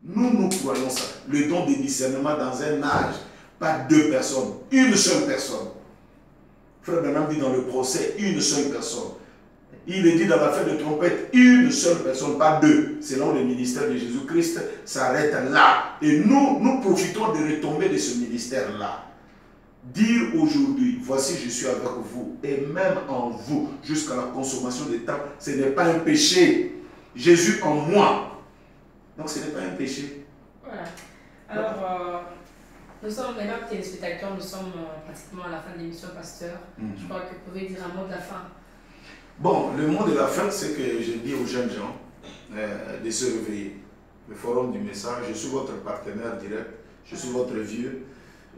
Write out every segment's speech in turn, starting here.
Nous croyons ça. Le don de discernement dans un âge, pas deux personnes, une seule personne. Frère Branham dit dans le procès, une seule personne. Il est dit dans l'affaire de trompette, une seule personne, pas deux. Selon le ministère de Jésus-Christ, s'arrête là. Et nous profitons de retomber de ce ministère-là. Dire aujourd'hui, voici je suis avec vous, et même en vous, jusqu'à la consommation des temps, ce n'est pas un péché. Jésus en moi. Donc ce n'est pas un péché. Voilà. Alors, nous sommes, mesdames téléspectateurs, nous sommes pratiquement à la fin de l'émission, pasteur. Je crois que vous pouvez dire un mot de la fin. Bon, le mot de la fin, c'est que je dis aux jeunes gens de se réveiller. Le forum du message, je suis votre partenaire direct, je suis votre vieux,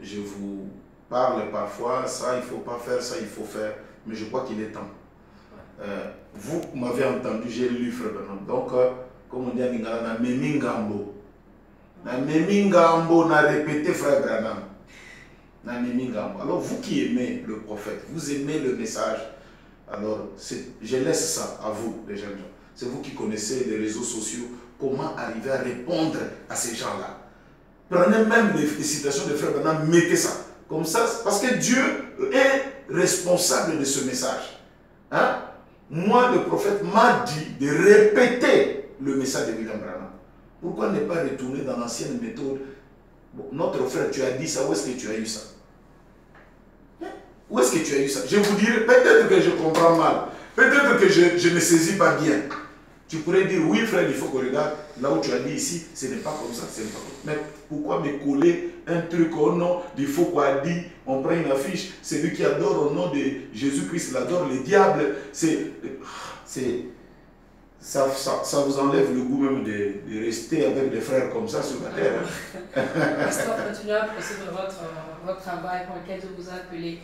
je vous parle parfois, ça il ne faut pas faire, ça il faut faire, mais je crois qu'il est temps. Vous m'avez entendu, j'ai lu Frère Branham, donc comme on dit à Lingala, na memingambo. Na memingambo, na répété Frère Branham. Na memingambo. Alors vous qui aimez le prophète, vous aimez le message, alors je laisse ça à vous les jeunes gens. C'est vous qui connaissez les réseaux sociaux, comment arriver à répondre à ces gens-là. Prenez même les citations de Frère Branham, mettez ça. Comme ça, parce que Dieu est responsable de ce message. Hein? Moi, le prophète m'a dit de répéter le message de William Branham. Pourquoi ne pas retourner dans l'ancienne méthode? Bon, notre frère, tu as dit ça, où est-ce que tu as eu ça? Où est-ce que tu as eu ça? Je vous dirai, peut-être que je comprends mal, peut-être que je ne saisis pas bien. Tu pourrais dire, oui frère, il faut qu'on regarde, là où tu as dit ici, ce n'est pas comme ça, ce n'est pas comme ça. Mais pourquoi me coller un truc au nom du faux qu'on a dit, on prend une affiche, celui qui adore au nom de Jésus-Christ, il adore le diable, ça vous enlève le goût même de rester avec des frères comme ça sur la terre. Pasteur, continuez à poursuivre votre travail pour lequel je vous ai appelé.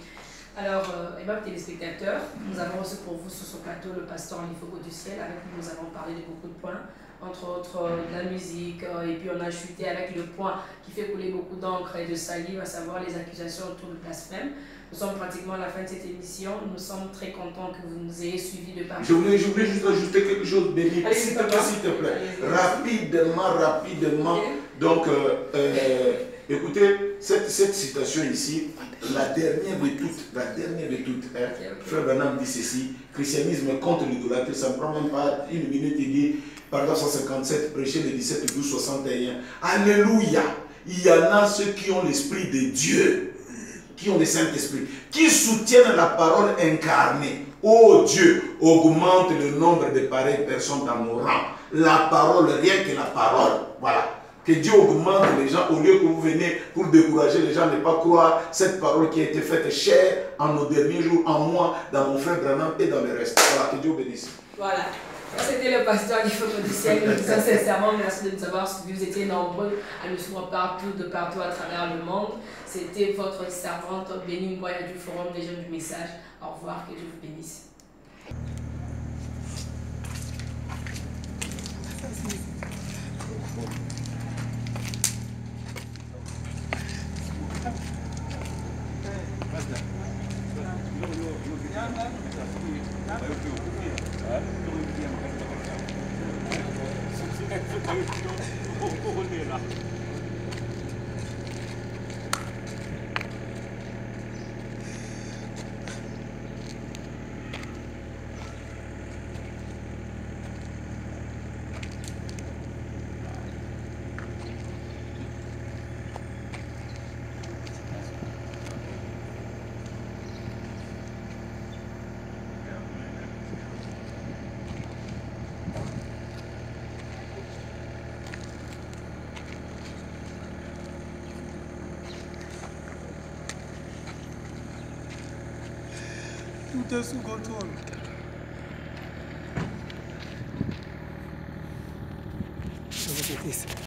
Alors, mesdames téléspectateurs, nous avons reçu pour vous sur ce plateau le pasteur Lifogo du ciel. Avec lui, nous avons parlé de beaucoup de points, entre autres de la musique, et puis on a chuté avec le point qui fait couler beaucoup d'encre et de salive, à savoir les accusations autour de blasphème. Nous sommes pratiquement à la fin de cette émission. Nous sommes très contents que vous nous ayez suivis de partout. Je voulais juste ajouter quelque chose, Béni, s'il te plaît. Rapidement. Okay. Donc, écoutez, cette citation ici, la dernière de toutes, hein, okay. Frère Branham dit ceci, christianisme contre l'idolâtrie, ça ne prend même pas une minute, il dit, paragraphe 157, prêché le 17 12 61. Alléluia, il y en a ceux qui ont l'esprit de Dieu, qui ont le Saint-Esprit, qui soutiennent la parole incarnée. Oh Dieu, augmente le nombre de pareilles personnes dans nos rangs. La parole, rien que la parole, voilà. Que Dieu augmente les gens au lieu que vous venez pour décourager les gens, ne pas croire cette parole qui a été faite chère en nos derniers jours, en moi, dans mon frère Branham et dans le reste. Voilà, que Dieu bénisse. Voilà. C'était le pasteur Lifogo du ciel. Nous disons sincèrement merci de nous avoir suivis. Vous étiez nombreux à nous suivre partout à travers le monde. C'était votre servante Béni Mboya du Forum des Jeunes du Message. Au revoir, que Dieu vous bénisse. Tout est sous contrôle.